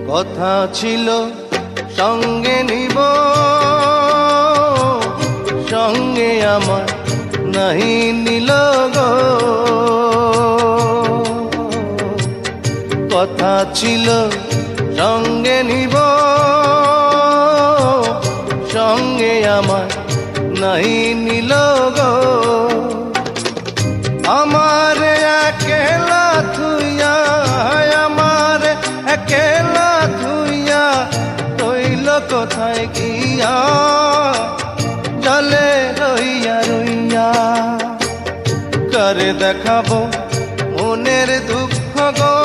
কথা ছিল সঙ্গে নিব, সঙ্গে আমার নাহি নিল গো। কথা ছিল সঙ্গে নিব, সঙ্গে আমার নাহি নিল গো। আমার একেলা থুইয়া, আমার একেলা থুইয়া রইল কোথায় গিয়া, জলে রইয়া রইয়া। কারে দেখাবো মনের দুঃখ গো,